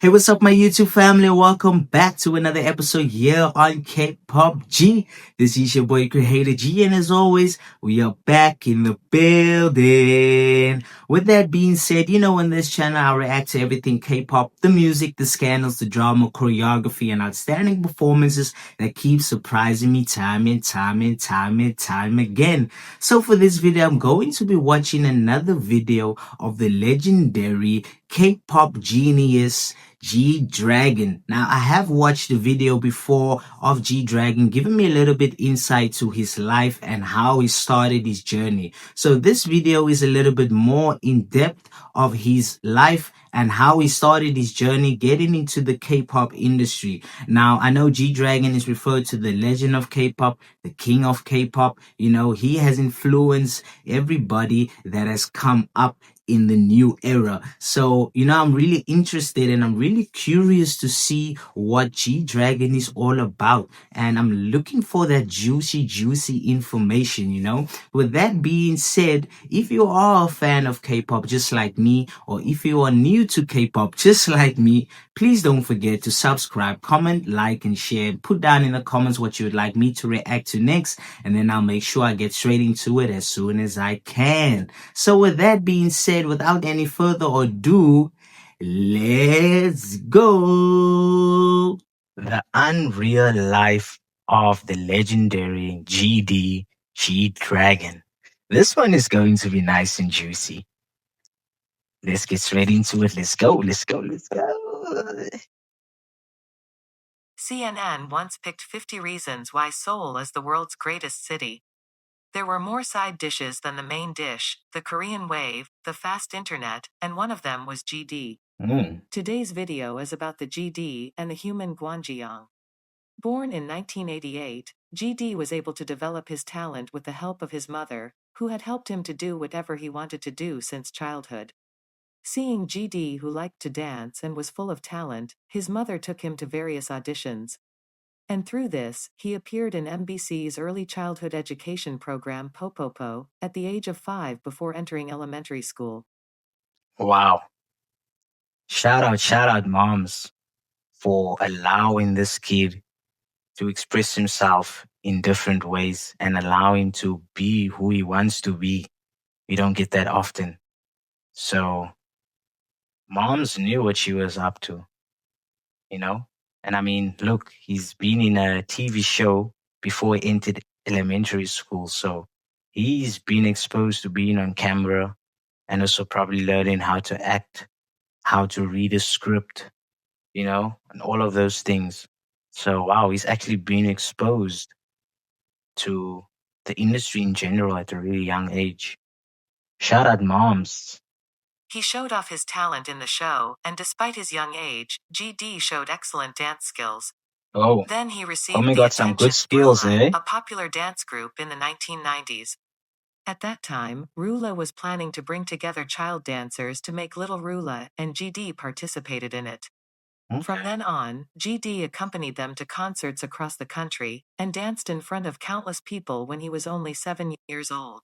Hey, what's up, my YouTube family? Welcome back to another episode here on K-Pop G. This is your boy Creator G, and as always, we are back in the building. With that being said, on this channel, I react to everything K-pop, the music, the scandals, the drama, choreography, and outstanding performances that keep surprising me time and time again. So for this video, I'm going to be watching another video of the legendary K-pop genius G-Dragon. Now, I have watched the video before of G-Dragon, giving me a little bit insight to his life and how he started his journey. So this video is a little bit more in depth of his life and how he started his journey getting into the K-pop industry. Now, I know G-Dragon is referred to the legend of K-pop, the king of K-pop. He has influenced everybody that has come up in the new era. So, I'm really interested and I'm really curious to see what G-Dragon is all about. And I'm looking for that juicy information. With that being said, if you are a fan of K-pop just like me, or if you are new to K-pop just like me, please don't forget to subscribe, comment, like, and share. Put down in the comments what you would like me to react to next, and then I'll make sure I get straight into it as soon as I can. So with that being said, without any further ado, let's go. The unreal life of the legendary GD G-Dragon. This one is going to be nice and juicy. Let's get straight into it. Let's go. CNN once picked 50 reasons why Seoul is the world's greatest city. There were more side dishes than the main dish, the Korean wave, the fast internet, and one of them was GD. Today's video is about the GD and the human Gwanjiang. Born in 1988, GD was able to develop his talent with the help of his mother, who had helped him to do whatever he wanted to do since childhood. Seeing GD, who liked to dance and was full of talent, his mother took him to various auditions. And through this, he appeared in MBC's early childhood education program Popopo at the age of 5 before entering elementary school. Wow. Shout out moms for allowing this kid to express himself in different ways and allow him to be who he wants to be. We don't get that often. So moms knew what she was up to, And I mean, look, he's been in a TV show before he entered elementary school. So he's been exposed to being on camera and also probably learning how to act, how to read a script, and all of those things. So, wow, he's actually been exposed to the industry in general at a really young age. Shout out moms. He showed off his talent in the show, and despite his young age, GD showed excellent dance skills. Oh, Then he received homie the got some attention good skills, of eh? a popular dance group in the 1990s. At that time, Rula was planning to bring together child dancers to make Little Rula, and GD participated in it. From then on, GD accompanied them to concerts across the country, and danced in front of countless people when he was only 7 years old.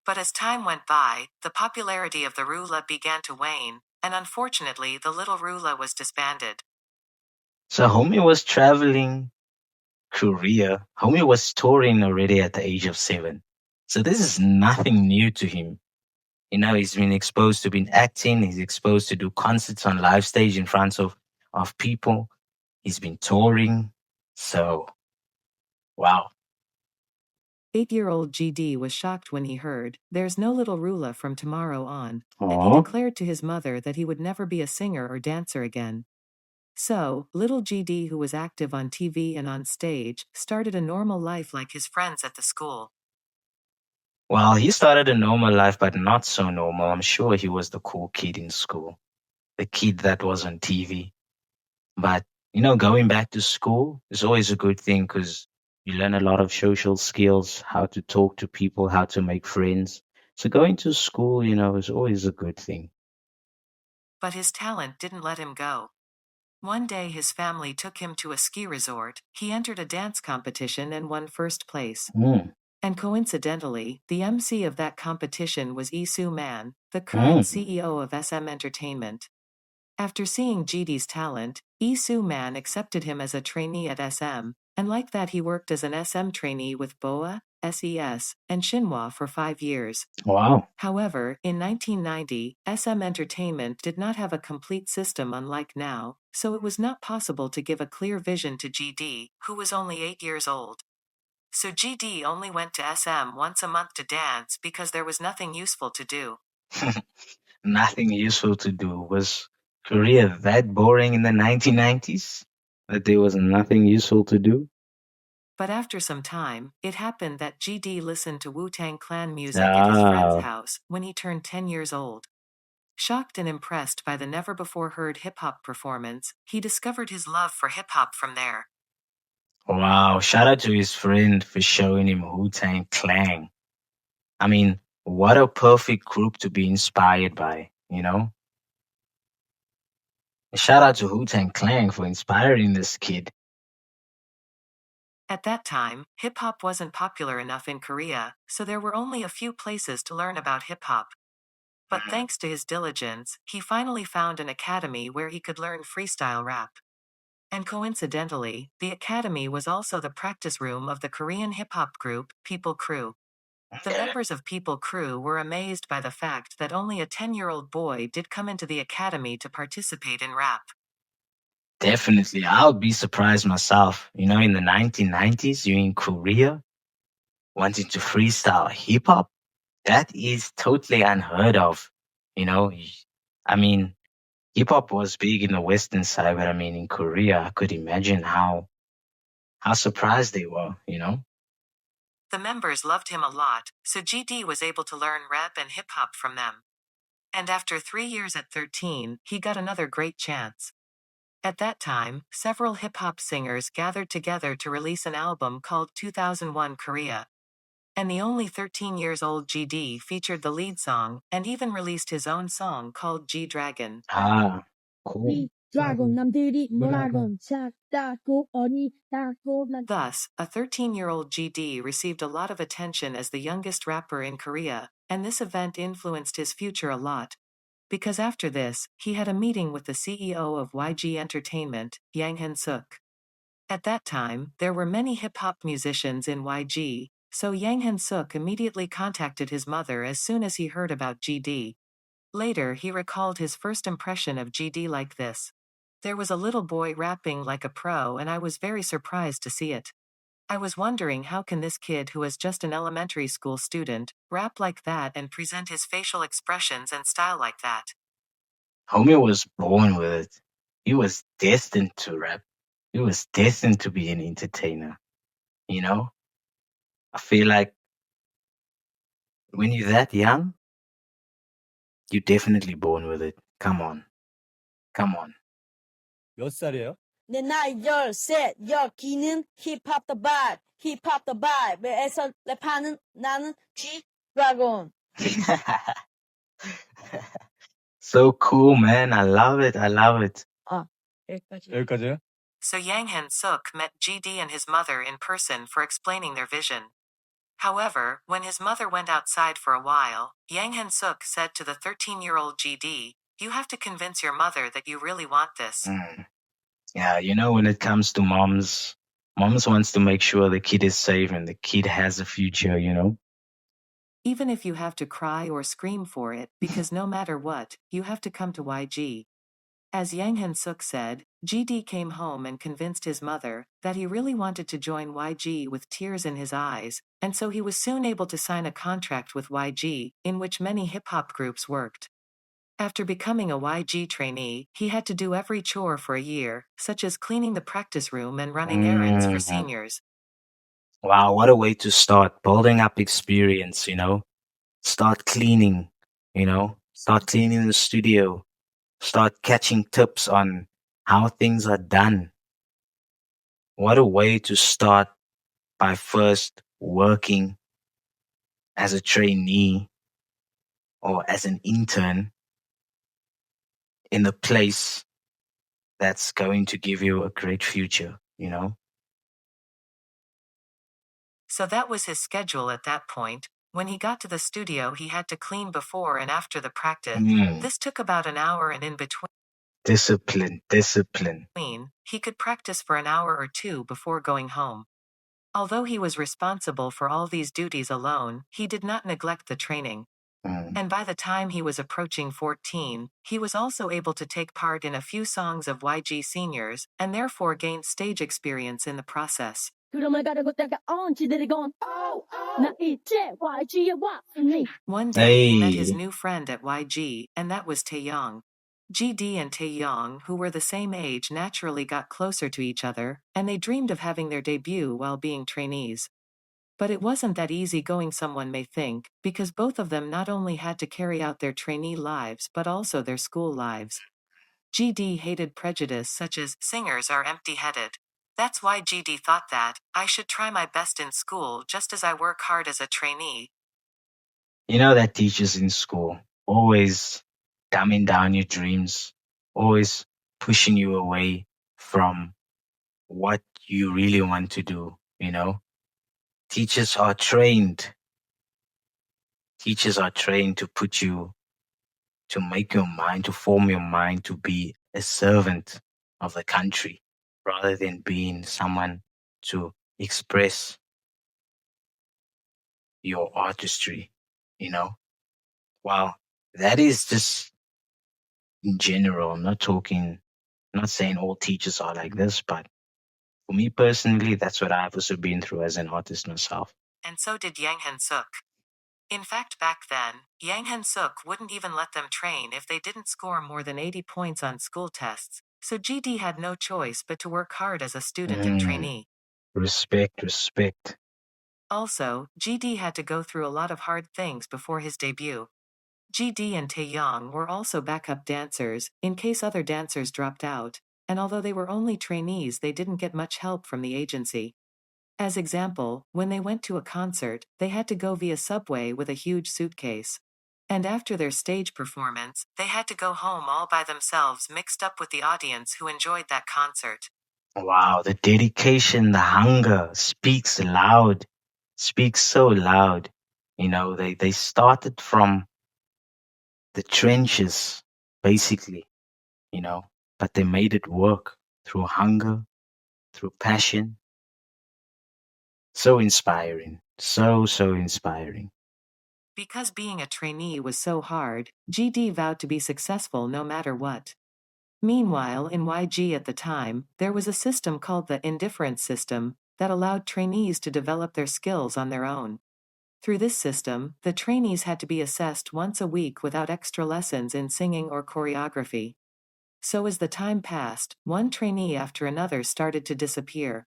But as time went by, the popularity of the Rula began to wane, and unfortunately the Little Rula was disbanded. So homie was traveling Korea. Homie was touring already at the age of 7. So this is nothing new to him. He's been exposed to being acting. He's exposed to do concerts on live stage in front of people. He's been touring. So, wow. 8-year-old GD was shocked when he heard, "There's no Little Rula from tomorrow on," and he declared to his mother that he would never be a singer or dancer again. So, little GD, who was active on TV and on stage, started a normal life like his friends at the school. Well, he started a normal life, but not so normal. I'm sure he was the cool kid in school, the kid that was on TV. But, going back to school is always a good thing because you learn a lot of social skills, how to talk to people, how to make friends. So going to school, is always a good thing. But his talent didn't let him go. One day his family took him to a ski resort. He entered a dance competition and won first place. And coincidentally, the MC of that competition was Lee Soo-man, the current CEO of SM Entertainment. After seeing GD's talent, Lee Soo-man accepted him as a trainee at SM, and like that he worked as an SM trainee with BoA, SES, and Shinhwa for 5 years. Wow. However, in 1990, SM Entertainment did not have a complete system unlike now, so it was not possible to give a clear vision to GD, who was only 8 years old. So GD only went to SM once a month to dance because there was nothing useful to do. Nothing useful to do. Was Korea that boring in the 1990s that there was nothing useful to do? But after some time, it happened that GD listened to Wu-Tang Clan music at his friend's house when he turned 10 years old. Shocked and impressed by the never-before-heard hip-hop performance, he discovered his love for hip-hop from there. Wow. Shout out to his friend for showing him Wu-Tang Clan. I mean, what a perfect group to be inspired by, you know? Shout out to Wu-Tang Clan for inspiring this kid. At that time, hip-hop wasn't popular enough in Korea, so there were only a few places to learn about hip-hop. But thanks to his diligence, he finally found an academy where he could learn freestyle rap. And coincidentally, the academy was also the practice room of the Korean hip-hop group, People Crew. The members of People Crew were amazed by the fact that only a 10-year-old boy did come into the academy to participate in rap. Definitely. I'll be surprised myself. You know, in the 1990s, you're in Korea wanting to freestyle hip hop. That is totally unheard of. You know, I mean, hip hop was big in the Western side, but I mean, in Korea, I could imagine how surprised they were, you know? The members loved him a lot, so GD was able to learn rap and hip-hop from them. And after 3 years at 13, he got another great chance. At that time, several hip-hop singers gathered together to release an album called 2001 Korea. And the only 13 years old GD featured the lead song, and even released his own song called G-Dragon. Ah, cool. Thus, a 13-year-old GD received a lot of attention as the youngest rapper in Korea, and this event influenced his future a lot. Because after this, he had a meeting with the CEO of YG Entertainment, Yang Hyun-suk. At that time, there were many hip-hop musicians in YG, so Yang Hyun-suk immediately contacted his mother as soon as he heard about GD. Later, he recalled his first impression of GD like this. There was a little boy rapping like a pro and I was very surprised to see it. I was wondering how can this kid who is just an elementary school student, rap like that and present his facial expressions and style like that. Homie was born with it. He was destined to rap. He was destined to be an entertainer. You know? I feel like when you're that young, you're definitely born with it. Come on. Come on. 몇 살이에요? 내 나이 13, 여기는 힙합 더 바이브, 힙합 더 바이브에서 랩하는 나는 G-Dragon. So cool, man. I love it. I love it. 여기까지. 여기까지요? So Yang Hyun-suk met GD and his mother in person for explaining their vision. However, when his mother went outside for a while, Yang Hyun-suk said to the 13-year-old GD, "You have to convince your mother that you really want this." Yeah, you know, when it comes to moms wants to make sure the kid is safe and the kid has a future, you know? Even if you have to cry or scream for it, because no matter what, you have to come to YG. As Yang Hyun-suk said, GD came home and convinced his mother that he really wanted to join YG with tears in his eyes, and so he was soon able to sign a contract with YG, in which many hip-hop groups worked. After becoming a YG trainee, he had to do every chore for a year, such as cleaning the practice room and running errands for seniors. Wow, what a way to start building up experience, you know? Start cleaning, you know? Start cleaning the studio. Start catching tips on how things are done. What a way to start by first working as a trainee or as an intern in a place that's going to give you a great future, you know? So that was his schedule at that point. When he got to the studio, he had to clean before and after the practice. This took about an hour, and in between. Discipline. He could practice for an hour or two before going home. Although he was responsible for all these duties alone, he did not neglect the training. And by the time he was approaching 14, he was also able to take part in a few songs of YG seniors, and therefore gained stage experience in the process. One day he met his Hey. new friend at YG, and that was Taeyong. GD and Taeyong, who were the same age, naturally got closer to each other, and they dreamed of having their debut while being trainees. But it wasn't that easy-going, someone may think, because both of them not only had to carry out their trainee lives but also their school lives. GD hated prejudice such as, singers are empty-headed. That's why GD thought that, I should try my best in school just as I work hard as a trainee. You know that teachers in school always dumbing down your dreams, always pushing you away from what you really want to do, you know? Teachers are trained. Teachers are trained to put you, to make your mind, to form your mind to be a servant of the country rather than being someone to express your artistry, you know? Well, that is just in general. I'm not saying all teachers are like this, but for me personally, that's what I've also been through as an artist myself. And so did Yang Han-suk. In fact, back then, Yang Han-suk wouldn't even let them train if they didn't score more than 80 points on school tests, so GD had no choice but to work hard as a student and trainee. Respect. Also, GD had to go through a lot of hard things before his debut. GD and Taeyong were also backup dancers, in case other dancers dropped out, and although they were only trainees, they didn't get much help from the agency. As example, when they went to a concert, they had to go via subway with a huge suitcase. And after their stage performance, they had to go home all by themselves, mixed up with the audience who enjoyed that concert. Wow, the dedication, the hunger speaks so loud. You know, they started from the trenches, basically, you know, but they made it work through hunger, through passion. So inspiring. So inspiring. Because being a trainee was so hard, GD vowed to be successful no matter what. Meanwhile, in YG at the time, there was a system called the indifference system that allowed trainees to develop their skills on their own. Through this system, the trainees had to be assessed once a week without extra lessons in singing or choreography. So as the time passed, one trainee after another started to disappear.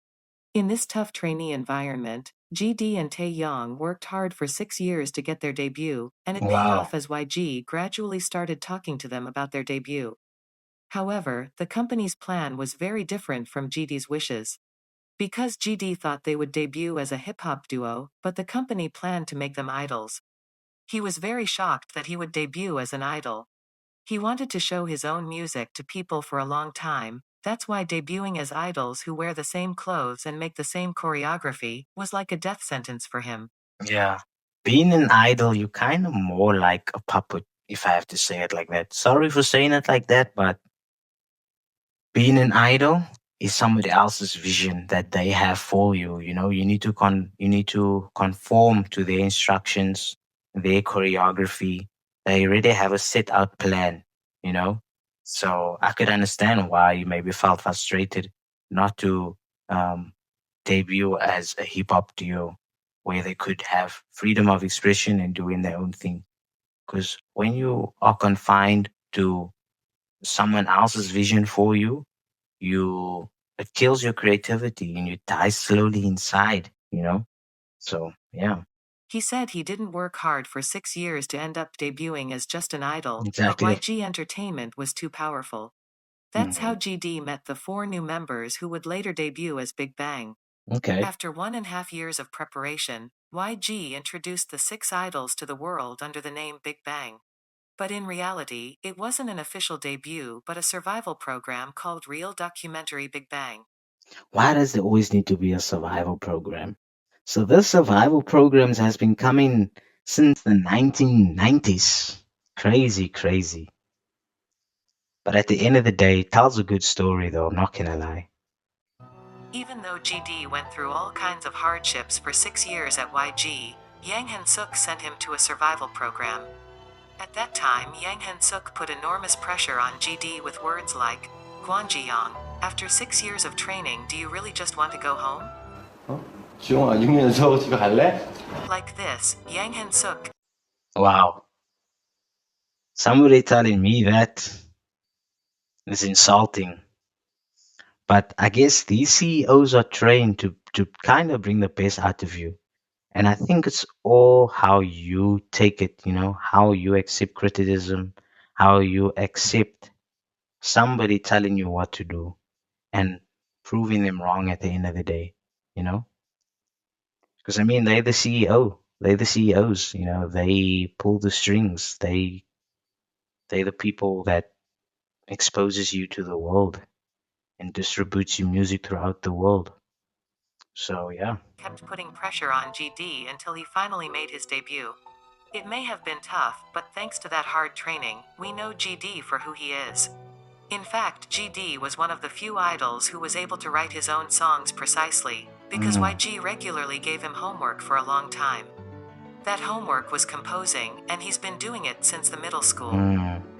In this tough trainee environment, GD and Taeyong worked hard for 6 years to get their debut, and it paid Wow. off as YG gradually started talking to them about their debut. However, the company's plan was very different from GD's wishes. Because GD thought they would debut as a hip-hop duo, but the company planned to make them idols. He was very shocked that he would debut as an idol. He wanted to show his own music to people for a long time. That's why debuting as idols who wear the same clothes and make the same choreography was like a death sentence for him. Yeah. Being an idol, you kind of more like a puppet, if I have to say it like that. Sorry for saying it like that, but being an idol is somebody else's vision that they have for you. You know, you need to conform to their instructions, their choreography. They already have a set out plan, you know. So I could understand why you maybe felt frustrated not to debut as a hip hop duo where they could have freedom of expression and doing their own thing. Because when you are confined to someone else's vision for you, it kills your creativity and you die slowly inside, you know? So yeah. He said he didn't work hard for 6 years to end up debuting as just an idol, Exactly. but YG Entertainment was too powerful. That's how Mhm. GD met the 4 new members who would later debut as Big Bang. Okay. After 1.5 years of preparation, YG introduced the 6 idols to the world under the name Big Bang. But in reality, it wasn't an official debut but a survival program called Real Documentary Big Bang. Why does there always need to be a survival program? So this survival programs has been coming since the 1990s. Crazy. But at the end of the day, it tells a good story, though. I'm not gonna lie. Even though GD went through all kinds of hardships for 6 years at YG, Yang Han-suk sent him to a survival program. At that time, Yang Han-suk put enormous pressure on GD with words like, Gwanji-yang, after 6 years of training, do you really just want to go home? 어? 지용아 6년 서 집에 갈래? Like this, Yang Han-suk Wow. Somebody telling me that is insulting. But I guess these CEOs are trained to kind of bring the best out of you. And I think it's all how you take it, how you accept criticism, how you accept somebody telling you what to do and proving them wrong at the end of the day, you know? Because I mean, they're the CEO, they're the CEOs, they pull the strings, they're the people that exposes you to the world and distributes your music throughout the world. So yeah. kept putting pressure on GD until he finally made his debut. It may have been tough, but thanks to that hard training, we know GD for who he is. In fact, GD was one of the few idols who was able to write his own songs precisely, because YG regularly gave him homework for a long time. That homework was composing, and he's been doing it since the middle school.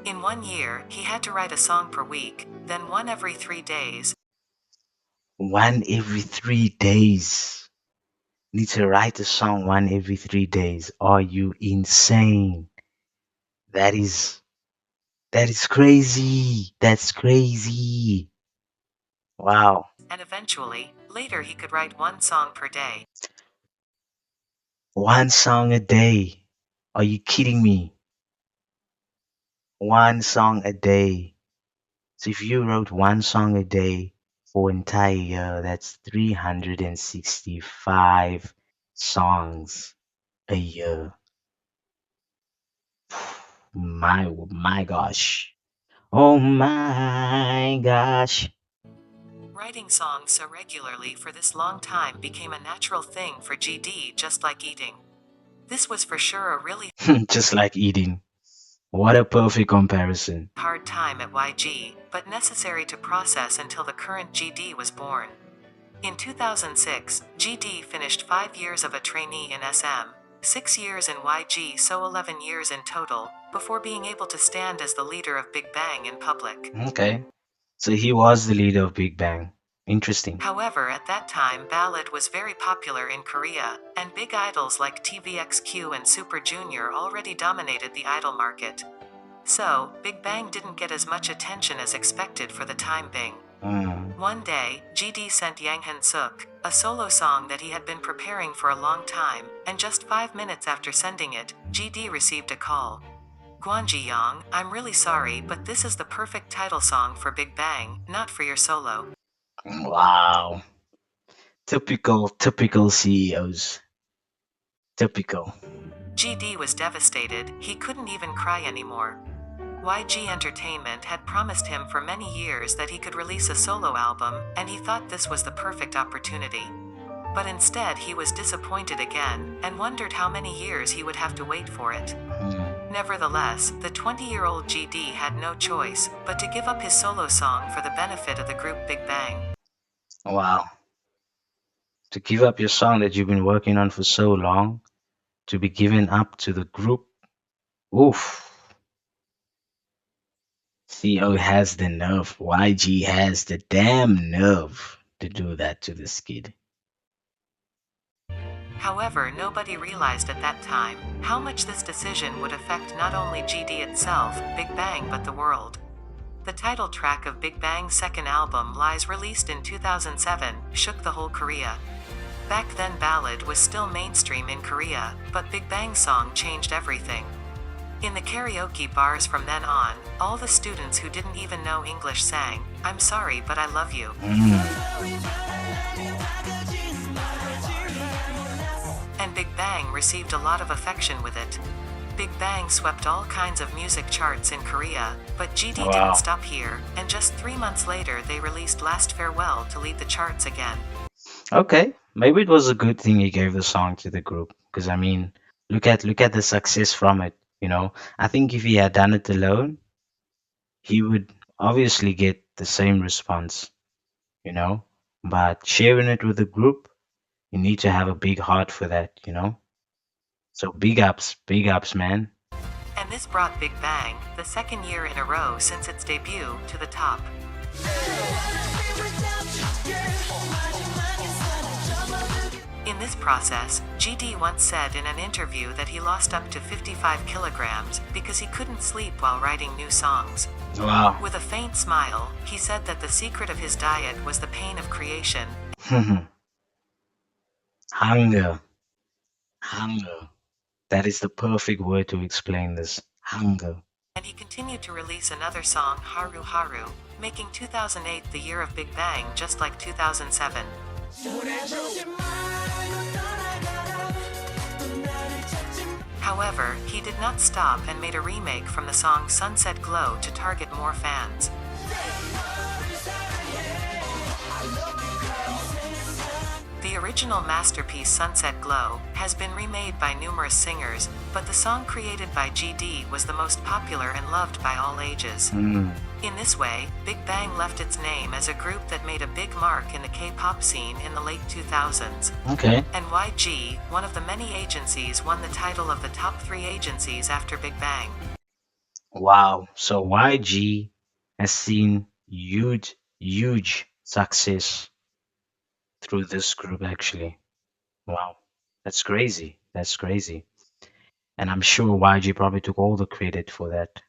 In 1 year, he had to write a song per week, then one every 3 days. One every 3 days. Need to write a song one every 3 days. Are you insane? That is crazy. That's crazy. Wow. And eventually, later he could write one song per day. One song a day. Are you kidding me? One song a day. So if you wrote one song a day for an entire year, that's 365 songs a year. My gosh. Oh my gosh. Writing songs so regularly for this long time became a natural thing for GD, just like eating. This was for sure a really Just like eating. What a perfect comparison. hard time at YG, but necessary to process until the current GD was born. In 2006, GD finished 5 years of a trainee in SM, 6 years in YG, so 11 years in total, before being able to stand as the leader of Big Bang in public. Okay. So he was the leader of Big Bang. Interesting. However, at that time, ballad was very popular in Korea, and big idols like TVXQ and Super Junior already dominated the idol market. So, Big Bang didn't get as much attention as expected for the time being. One day, GD sent Yang Han-suk a solo song that he had been preparing for a long time, and just 5 minutes after sending it, GD received a call. Gwanji-yang, I'm really sorry, but this is the perfect title song for Big Bang, not for your solo. Wow. Typical CEOs. Typical. GD was devastated, he couldn't even cry anymore. YG Entertainment had promised him for many years that he could release a solo album, and he thought this was the perfect opportunity. But instead he was disappointed again, and wondered how many years he would have to wait for it. Nevertheless, the 20-year-old GD had no choice but to give up his solo song for the benefit of the group Big Bang. Wow. To give up your song that you've been working on for so long, to be given up to the group. Oof. CEO has the nerve. YG has the damn nerve to do that to this kid. However, nobody realized at that time how much this decision would affect not only GD itself, Big Bang, but the world. The title track of Big Bang's second album, Lies, released in 2007, shook the whole Korea. Back then ballad was still mainstream in Korea, but Big Bang's song changed everything. In the karaoke bars from then on, all the students who didn't even know English sang, I'm sorry but I love you. And Big Bang received a lot of affection with it. Big Bang swept all kinds of music charts in Korea, but GD didn't stop here, and just 3 months later they released Last Farewell to lead the charts again. Okay, maybe it was a good thing he gave the song to the group, because I mean, look at the success from it. I think if he had done it alone, he would obviously get the same response, but sharing it with the group, you need to have a big heart for that. So big ups, man. And this brought Big Bang, the second year in a row since its debut, to the top. In this process, GD once said in an interview that he lost up to 55 kilograms because he couldn't sleep while writing new songs. Wow. With a faint smile, he said that the secret of his diet was the pain of creation. Hunger. That is the perfect word to explain this. Hunger. And he continued to release another song, Haru Haru, making 2008 the year of Big Bang just like 2007. However, he did not stop and made a remake from the song Sunset Glow to target more fans. The original masterpiece Sunset Glow has been remade by numerous singers, but the song created by GD was the most popular and loved by all ages. In this way, Big Bang left its name as a group that made a big mark in the K-pop scene in the late 2000s. Okay. And YG, one of the many agencies, won the title of the top 3 agencies after Big Bang. Wow. So YG has seen huge success through this group, actually. Wow. That's crazy. And I'm sure YG probably took all the credit for that.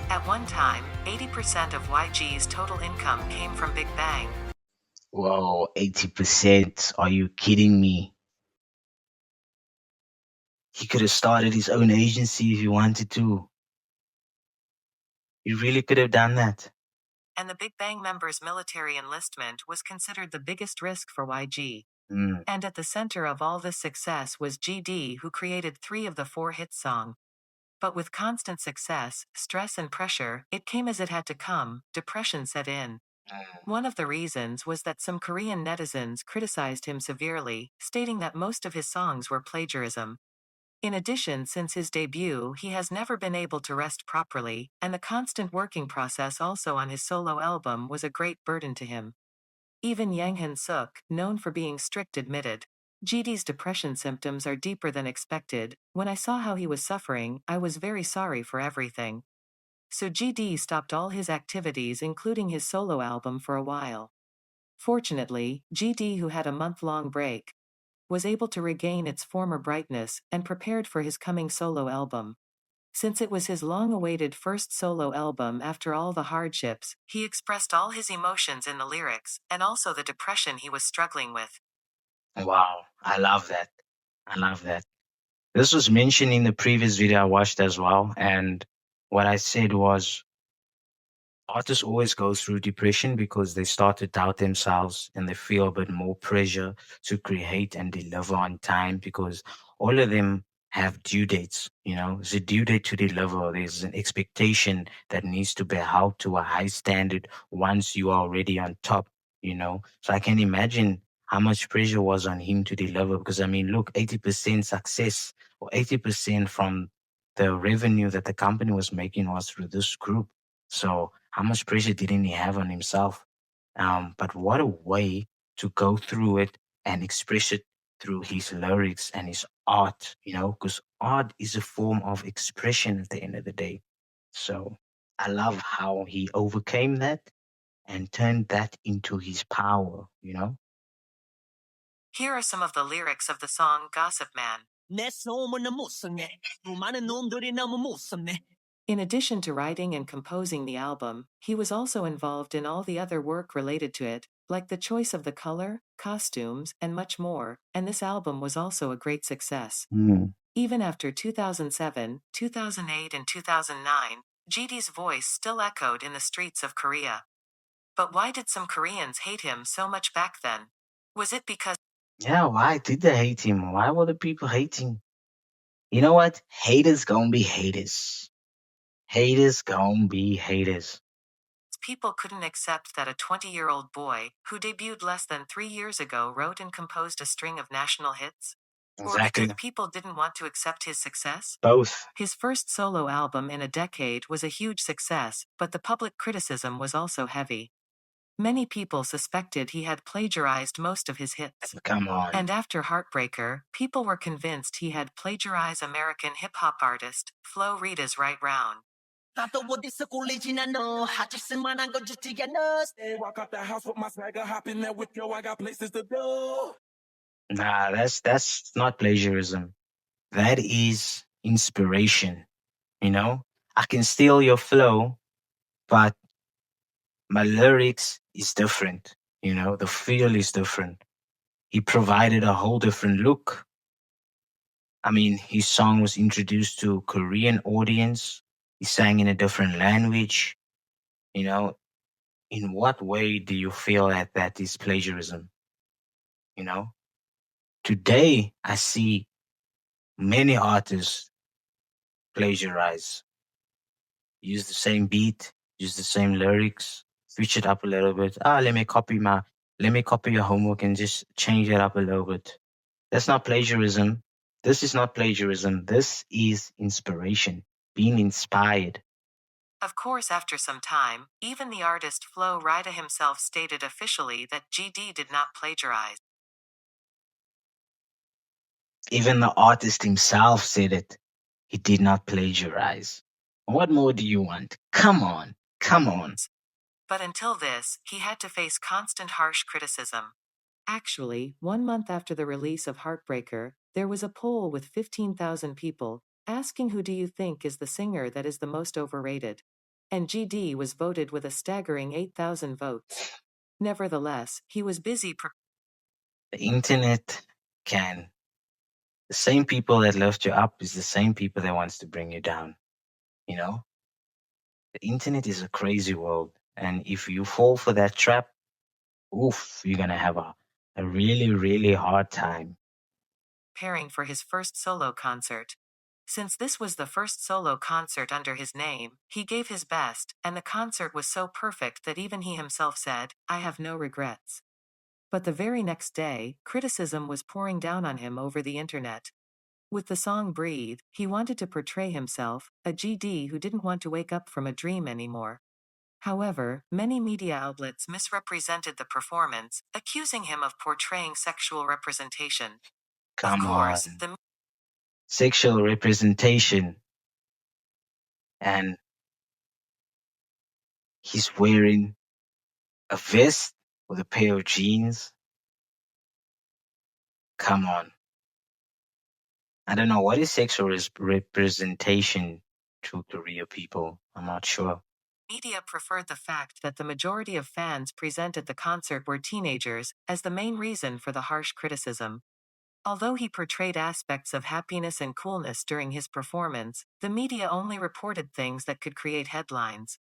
At one time, 80% of YG's total income came from Big Bang. Whoa, 80%. Are you kidding me? He could have started his own agency if he wanted to. He really could have done that. And the Big Bang members' military enlistment was considered the biggest risk for YG. And at the center of all this success was GD, who created 3 of the 4 hit songs. But with constant success, stress and pressure, it came as it had to come. Depression set in. One of the reasons was that some Korean netizens criticized him severely, stating that most of his songs were plagiarism. In addition, since his debut, he has never been able to rest properly, and the constant working process also on his solo album was a great burden to him. Even Yang Han-suk, known for being strict, admitted, "GD's depression symptoms are deeper than expected. When I saw how he was suffering, I was very sorry for everything." So GD stopped all his activities, including his solo album, for a while. Fortunately, GD, who had a month-long break, was able to regain its former brightness and prepared for his coming solo album. Since it was his long-awaited first solo album after all the hardships, he expressed all his emotions in the lyrics, and also the depression he was struggling with. Wow, I love that. This was mentioned in the previous video I watched as well, and what I said was artists always go through depression because they start to doubt themselves and they feel a bit more pressure to create and deliver on time because all of them have due dates. There's a due date to deliver. There's an expectation that needs to be held to a high standard once you are already on top. So I can imagine how much pressure was on him to deliver because, I mean, look, 80% success or 80% from the revenue that the company was making was through this group. So how much pressure didn't he have on himself? But what a way to go through it and express it through his lyrics and his art, because art is a form of expression at the end of the day. So I love how he overcame that and turned that into his power. Here are some of the lyrics of the song Gossip Man. In addition to writing and composing the album, he was also involved in all the other work related to it, like the choice of the color, costumes, and much more, and this album was also a great success. Even after 2007, 2008, and 2009, GD's voice still echoed in the streets of Korea. But why did some Koreans hate him so much back then? Was it because Yeah, why did they hate him? Why were the people hating? You know what? Haters gonna be haters. Haters gonna be haters. people couldn't accept that a 20-year-old boy, who debuted less than 3 years ago, wrote and composed a string of national hits? Or because people didn't want to accept his success? Both. His first solo album in a decade was a huge success, but the public criticism was also heavy. Many people suspected he had plagiarized most of his hits. Come on. And after Heartbreaker, people were convinced he had plagiarized American hip-hop artist Flo Rida's Right Round. Walk out the house with my swagger, hop in there with yo, I got places to go. Nah, that's not plagiarism. That is inspiration. You know, I can steal your flow, but my lyrics is different. You know, the feel is different. He provided a whole different look. I mean, his song was introduced to a Korean audience. He sang in a different language. You know, in what way do you feel that is plagiarism? You know, today I see many artists plagiarize, use the same beat, use the same lyrics, switch it up a little bit. Let me copy your homework and just change it up a little bit. That's not plagiarism. This is not plagiarism. This is inspiration, being inspired. Of course, after some time, even the artist Flo Rida himself stated officially that GD did not plagiarize. Even the artist himself said it. He did not plagiarize. What more do you want? Come on. Come on. But until this, he had to face constant harsh criticism. Actually, 1 month after the release of Heartbreaker, there was a poll with 15,000 people asking who do you think is the singer that is the most overrated. And GD was voted with a staggering 8,000 votes. Nevertheless, he was busy. The internet can. The same people that lift you up is the same people that wants to bring you down. You know? The internet is a crazy world. And if you fall for that trap, oof, you're going to have a really, really hard time. Preparing for his first solo concert. Since this was the first solo concert under his name, he gave his best, and the concert was so perfect that even he himself said, "I have no regrets." But the very next day, criticism was pouring down on him over the internet. With the song Breathe, he wanted to portray himself, a GD who didn't want to wake up from a dream anymore. However, many media outlets misrepresented the performance, accusing him of portraying sexual representation. Come Of course, on. the Sexual representation. And he's wearing a vest with a pair of jeans. Come on. I don't know. What is sexual representation to Korea people? I'm not sure. media preferred the fact that the majority of fans present at the concert were teenagers as the main reason for the harsh criticism. Although he portrayed aspects of happiness and coolness during his performance, the media only reported things that could create headlines.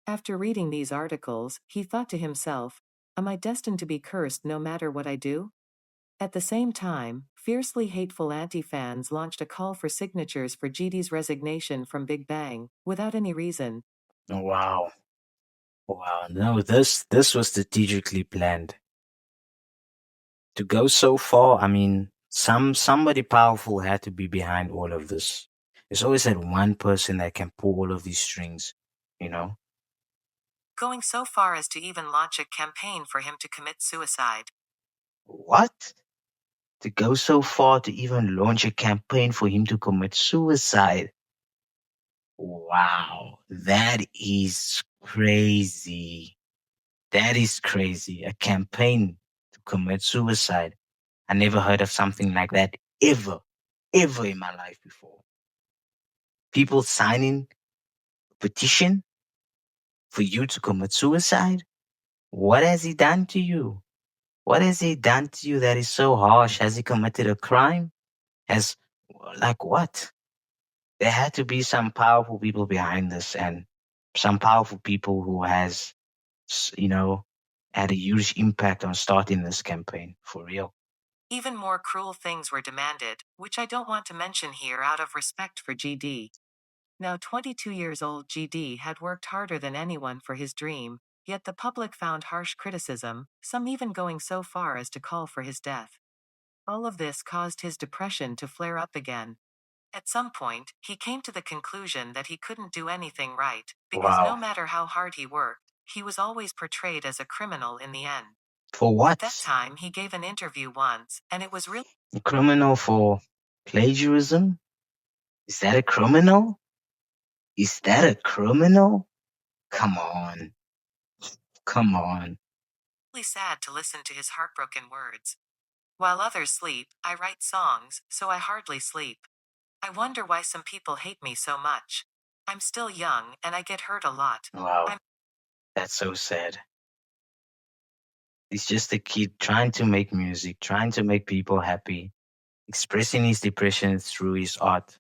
After reading these articles, he thought to himself, "Am I destined to be cursed no matter what I do?" At the same time, fiercely hateful anti-fans launched a call for signatures for GD's resignation from Big Bang, without any reason. Wow. Wow. No, this was strategically planned. To go so far, I mean, somebody powerful had to be behind all of this. There's always that one person that can pull all of these strings, you know? Going so far as to even launch a campaign for him to commit suicide. What? To go so far to even launch a campaign for him to commit suicide? Wow, that is crazy. That is crazy. A campaign to commit suicide. I never heard of something like that ever in my life before. People signing a petition for you to commit suicide? What has he done to you? What has he done to you that is so harsh? Has he committed a crime? Like what? There had to be some powerful people behind this and some powerful people who has, had a huge impact on starting this campaign, for real. Even more cruel things were demanded, which I don't want to mention here out of respect for GD. Now 22 years old GD had worked harder than anyone for his dream, yet the public found harsh criticism, some even going so far as to call for his death. All of this caused his depression to flare up again. At some point, he came to the conclusion that he couldn't do anything right, because no Wow. matter how hard he worked, he was always portrayed as a criminal in the end. For At that what? time, he gave an interview once, and it was really A criminal for plagiarism? Is that a criminal? Is that a criminal? Come on. Come on. sad to listen to his heartbroken words. While others sleep, I write songs, so I hardly sleep. I wonder why some people hate me so much. I'm still young, and I get hurt a lot. Wow. I'm That's so sad. He's just a kid trying to make music, trying to make people happy, expressing his depression through his art.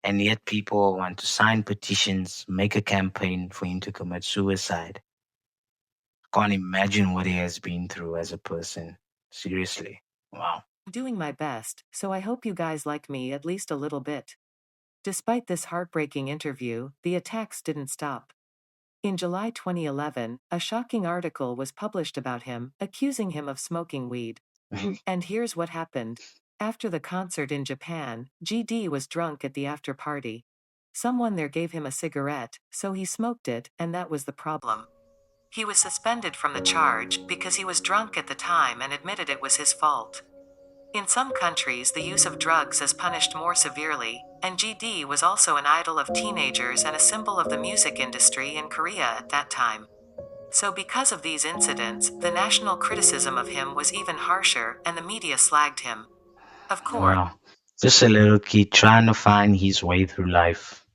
And yet people want to sign petitions, make a campaign for him to commit suicide. Can't imagine what he has been through as a person. Seriously. Wow. doing my best, so I hope you guys like me at least a little bit. Despite this heartbreaking interview, the attacks didn't stop. In July 2011, a shocking article was published about him, accusing him of smoking weed. And here's what happened. After the concert in Japan, GD was drunk at the after party. Someone there gave him a cigarette, so he smoked it, and that was the problem. He was suspended from the charge because he was drunk at the time and admitted it was his fault. In some countries, the use of drugs is punished more severely, and GD was also an idol of teenagers and a symbol of the music industry in Korea at that time. So because of these incidents, the national criticism of him was even harsher, and the media slagged him. Of course, Wow. Just a little kid trying to find his way through life.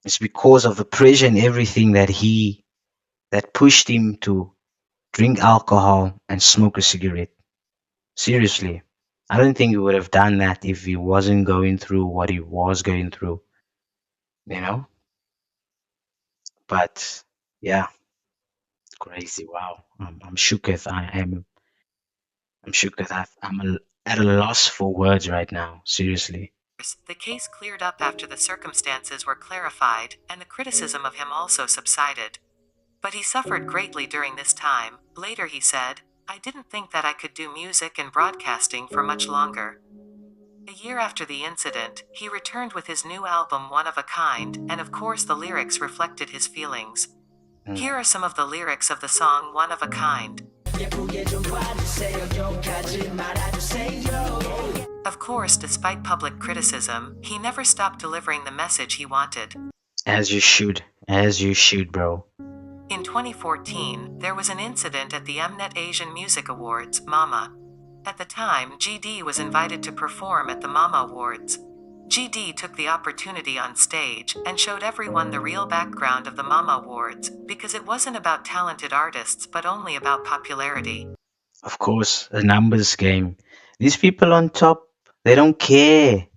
It's because of the pressure and everything that pushed him to drink alcohol and smoke a cigarette. Seriously. I don't think he would have done that if he wasn't going through what he was going through, you know? But yeah, crazy. Wow. I'm shooketh. I'm shooketh. At a loss for words right now. Seriously. the case cleared up after the circumstances were clarified, and the criticism of him also subsided. But he suffered greatly during this time. Later he said, "I didn't think that I could do music and broadcasting for much longer." A year after the incident, he returned with his new album One of a Kind, and of course the lyrics reflected his feelings. Here are some of the lyrics of the song One of a Kind. Of course, despite public criticism, he never stopped delivering the message he wanted. As you should. As you should, bro. In 2014, there was an incident at the Mnet Asian Music Awards, MAMA. At the time, GD was invited to perform at the MAMA Awards. GD took the opportunity on stage and showed everyone the real background of the MAMA Awards, because it wasn't about talented artists but only about popularity. Of course, a numbers game. These people on top, they don't care.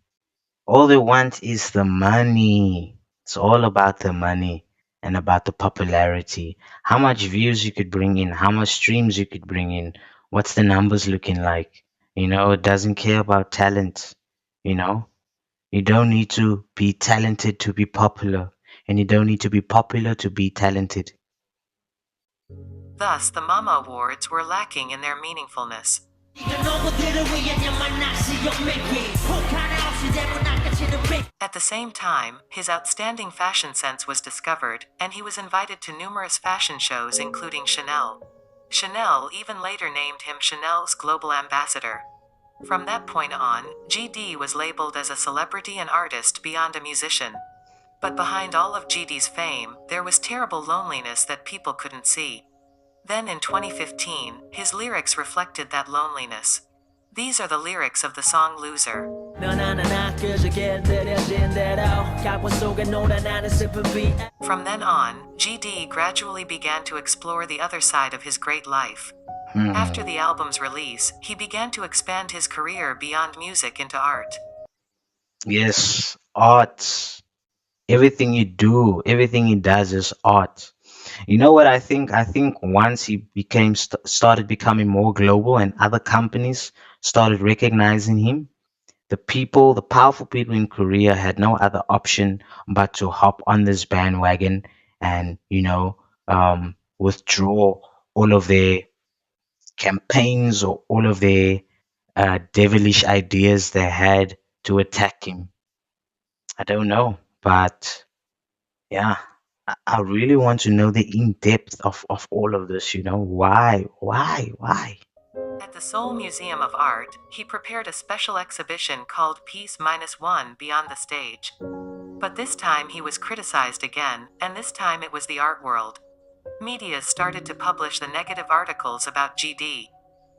All they want is the money. It's all about the money and about the popularity. How much views you could bring in, how much streams you could bring in, what's the numbers looking like. It doesn't care about talent. You know, you don't need to be talented to be popular, and you don't need to be popular to be talented. Thus, the MAMA Awards were lacking in their meaningfulness. At the same time, his outstanding fashion sense was discovered, and he was invited to numerous fashion shows including Chanel. Chanel even later named him Chanel's global ambassador. From that point on, GD was labeled as a celebrity and artist beyond a musician. But behind all of GD's fame, there was terrible loneliness that people couldn't see. Then in 2015, his lyrics reflected that loneliness. These are the lyrics of the song Loser. From then on, GD gradually began to explore the other side of his great life. After the album's release, he began to expand his career beyond music into art. Yes, art. Everything you do, everything he does is art. You know what I think? I think once he started becoming more global and other companies started recognizing him, the powerful people in Korea had no other option but to hop on this bandwagon and, withdraw all of their campaigns or all of their devilish ideas they had to attack him. I don't know, but yeah, I really want to know the in depth of all of this. Why, why? At the Seoul Museum of Art, he prepared a special exhibition called Piece Minus One Beyond the Stage. But this time he was criticized again, and this time it was the art world. Media started to publish the negative articles about GD.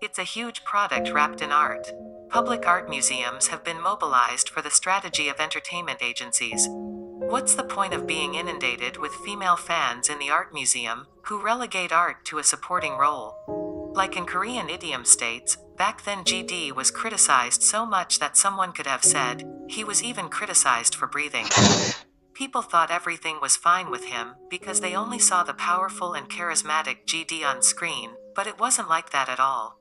It's a huge product wrapped in art. Public art museums have been mobilized for the strategy of entertainment agencies. What's the point of being inundated with female fans in the art museum who relegate art to a supporting role? Like in Korean idiom states, back then GD was criticized so much that someone could have said, he was even criticized for breathing. People thought everything was fine with him because they only saw the powerful and charismatic GD on screen, but it wasn't like that at all.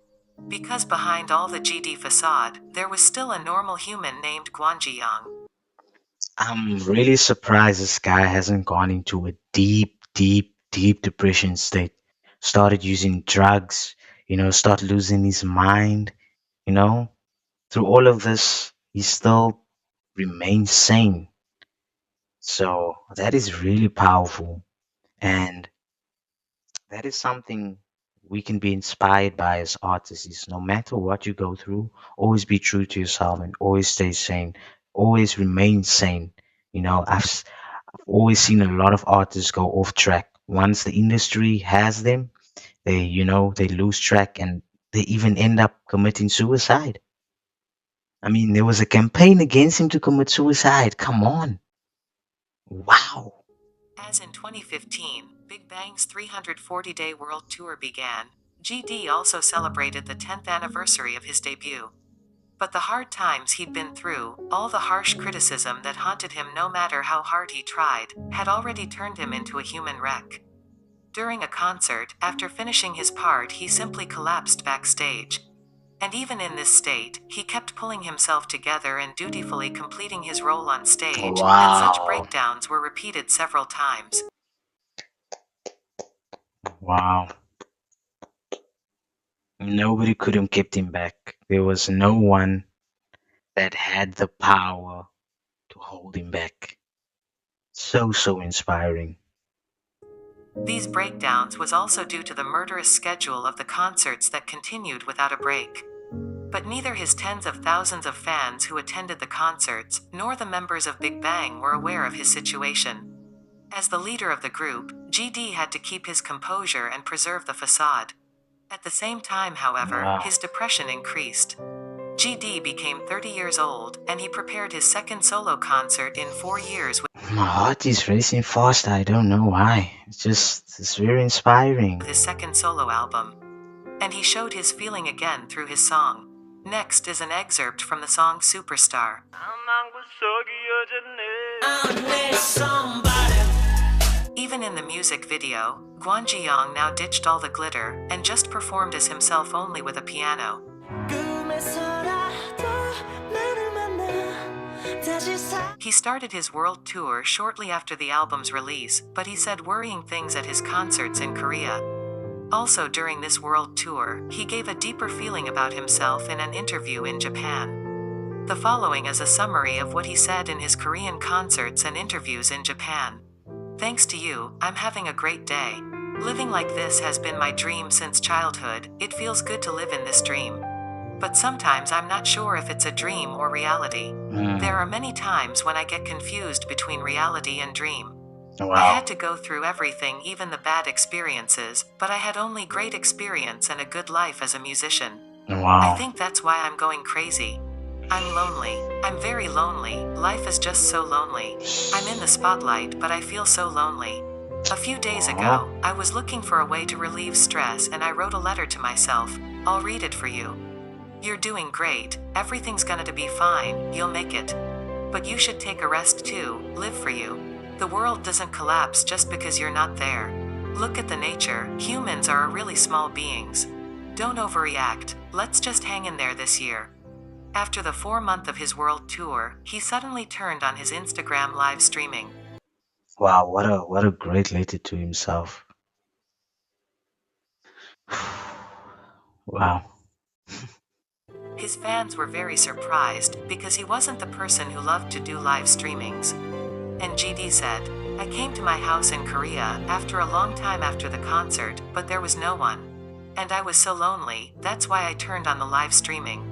Because behind all the GD facade, there was still a normal human named Gwon-ji-young. I'm really surprised this guy hasn't gone into a deep depression state. Started using drugs, start losing his mind, you know. Through all of this, he still remains sane. So that is really powerful. And that is something we can be inspired by as artists is no matter what you go through, always be true to yourself and always stay sane, always remain sane. I've always seen a lot of artists go off track. Once the industry has them, they lose track and they even end up committing suicide. I mean, there was a campaign against him to commit suicide. Come on. Wow. As in 2015, Big Bang's 340-day world tour began, GD also celebrated the 10th anniversary of his debut. But the hard times he'd been through, all the harsh criticism that haunted him no matter how hard he tried, had already turned him into a human wreck. During a concert, after finishing his part, he simply collapsed backstage. And even in this state, he kept pulling himself together and dutifully completing his role on stage, and such Wow. breakdowns were repeated several times. Wow. Nobody could have kept him back. There was no one that had the power to hold him back. So inspiring. These breakdowns was also due to the murderous schedule of the concerts that continued without a break. But neither his tens of thousands of fans who attended the concerts, nor the members of Big Bang were aware of his situation. As the leader of the group, GD had to keep his composure and preserve the facade. At the same time, however, Wow. his depression increased. GD became 30 years old, and he prepared his second solo concert in 4 years My heart is racing fast. I don't know why. It's very inspiring. with his second solo album. And he showed his feeling again through his song. Next is an excerpt from the song Superstar. Even in the music video, Gwon Ji-young now ditched all the glitter and just performed as himself only with a piano. He started his world tour shortly after the album's release, but he said worrying things at his concerts in Korea. Also during this world tour, he gave a deeper feeling about himself in an interview in Japan. The following is a summary of what he said in his Korean concerts and interviews in Japan. Thanks to you, I'm having a great day. Living like this has been my dream since childhood. It feels good to live in this dream. But sometimes I'm not sure if it's a dream or reality. There are many times when I get confused between reality and dream. Wow. I had to go through everything, even the bad experiences, but I had only great experience and a good life as a musician. Wow. I think that's why I'm going crazy. I'm lonely. I'm very lonely. Life is just so lonely. I'm in the spotlight, but I feel so lonely. A few days ago, I was looking for a way to relieve stress and I wrote a letter to myself. I'll read it for you. You're doing great. Everything's gonna be fine. You'll make it. But you should take a rest too. Live for you. The world doesn't collapse just because you're not there. Look at the nature. Humans are really small beings. Don't overreact. Let's just hang in there this year. After the 4-month of his world tour, he suddenly turned on his Instagram live streaming. Wow, what a great letter to himself. Wow. his fans were very surprised because he wasn't the person who loved to do live streamings. And GD said, I came to my house in Korea after a long time after the concert, but there was no one. And I was so lonely, that's why I turned on the live streaming.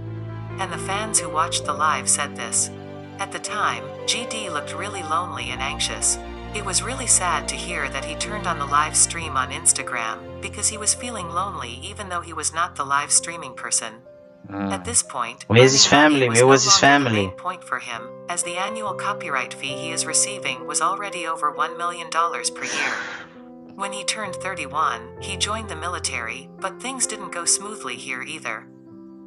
And the fans who watched the live said this. At the time, GD looked really lonely and anxious. It was really sad to hear that he turned on the live stream on Instagram because he was feeling lonely even though he was not the live streaming person. At this point, Where's his earning money family? was Where no was his longer the family? main point for him, as the annual copyright fee he is receiving was already over $1 million per year. When he turned 31, he joined the military, but things didn't go smoothly here either.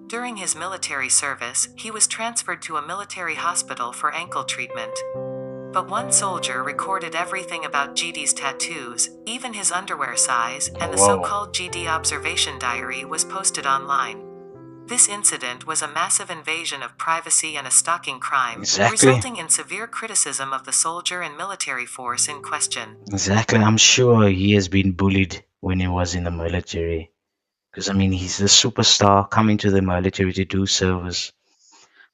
During his military service, he was transferred to a military hospital for ankle treatment. But one soldier recorded everything about GD's tattoos, even his underwear size, and the Whoa. so-called GD observation diary was posted online. This incident was a massive invasion of privacy and a stalking crime, Exactly. resulting in severe criticism of the soldier and military force in question. Exactly. I'm sure he has been bullied when he was in the military. Because, I mean, he's the superstar coming to the military to do service.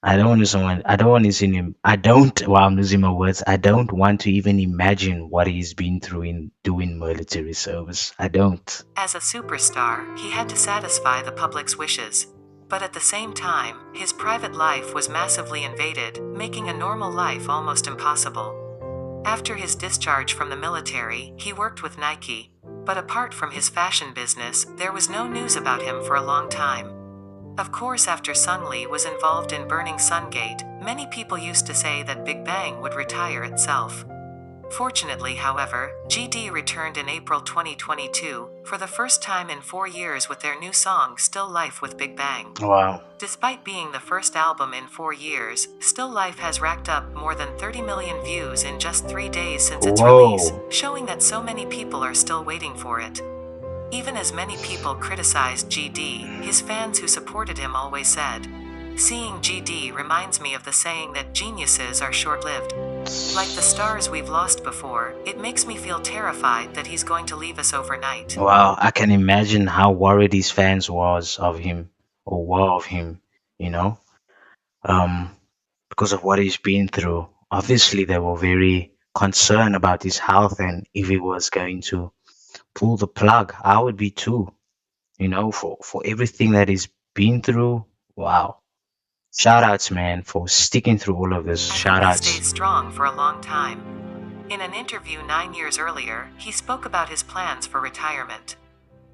I'm losing him. I'm losing my words. I don't want to even imagine what he's been through in doing military service. I don't. As a superstar, he had to satisfy the public's wishes. But at the same time, his private life was massively invaded, making a normal life almost impossible. After his discharge from the military, he worked with Nike. But apart from his fashion business, there was no news about him for a long time. Of course, after Sung Lee was involved in burning Sungate, many people used to say that Big Bang would retire itself. Fortunately, however, GD returned in April 2022, for the first time in 4 years with their new song Still Life with Big Bang. Wow. Despite being the first album in 4 years, Still Life has racked up more than 30 million views in just 3 days since its Whoa. release, showing that so many people are still waiting for it. Even as many people criticized GD, his fans who supported him always said, seeing GD reminds me of the saying that geniuses are short-lived. Like the stars we've lost before, it makes me feel terrified that he's going to leave us overnight. Wow, I can imagine how worried his fans were of him, you know, because of what he's been through. Obviously, they were very concerned about his health and if he was going to pull the plug. I would be too, for everything that he's been through. Wow. Shout outs, man, for sticking through all of this. I Shout hope he outs. stays strong for a long time. In an interview 9 years earlier, he spoke about his plans for retirement.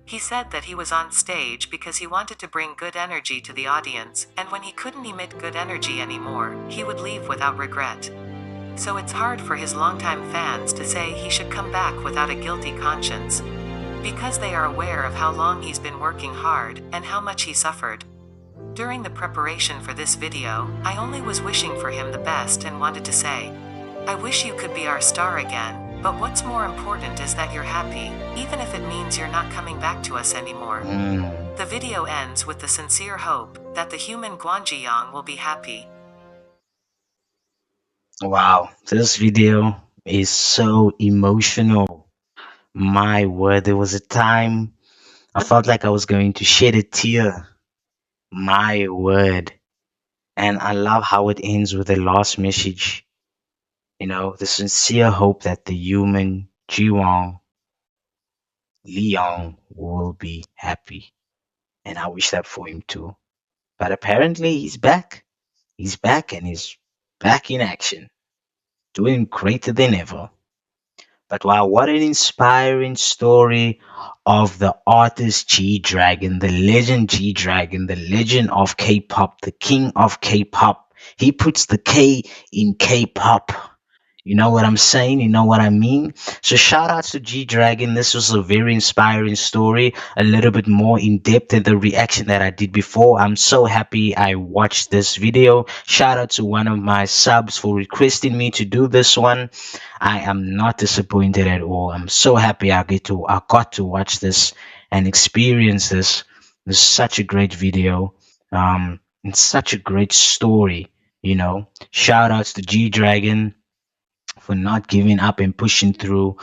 He said that he was on stage because he wanted to bring good energy to the audience, and when he couldn't emit good energy anymore, he would leave without regret. So it's hard for his longtime fans to say he should come back without a guilty conscience, because they are aware of how long he's been working hard and how much he suffered. During the preparation for this video, I only was wishing for him the best and wanted to say, I wish you could be our star again, but what's more important is that you're happy, even if it means you're not coming back to us anymore. The video ends with the sincere hope that the human Guanji will be happy. Wow, this video is so emotional. My word, there was a time I felt like I was going to shed a tear. My word. And I love how it ends with the last message. The sincere hope that the human Jiwang Leong will be happy. And I wish that for him too. But apparently he's back. He's back and he's back in action. Doing greater than ever. But wow, what an inspiring story of the artist G Dragon, the legend G Dragon, the legend of K-pop, the king of K-pop. He puts the K in K-pop. You know what I'm saying? You know what I mean? So shout out to G Dragon. This was a very inspiring story, a little bit more in depth than the reaction that I did before. I'm so happy I watched this video. Shout out to one of my subs for requesting me to do this one. I am not disappointed at all. I'm so happy I got to watch this and experience this. This is such a great video. And such a great story, Shout outs to G Dragon for not giving up and pushing through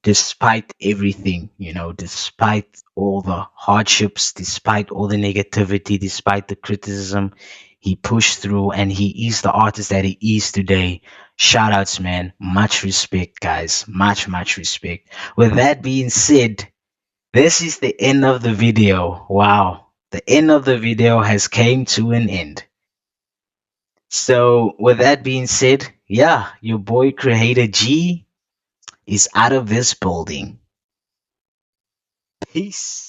despite everything, despite all the hardships, despite all the negativity, despite the criticism, he pushed through and he is the artist that he is today. Shout outs, man. Much respect, guys. Much respect. With that being said, this is the end of the video. Wow. The end of the video has came to an end. So with that being said, yeah, your boy Creator G is out of this building. Peace.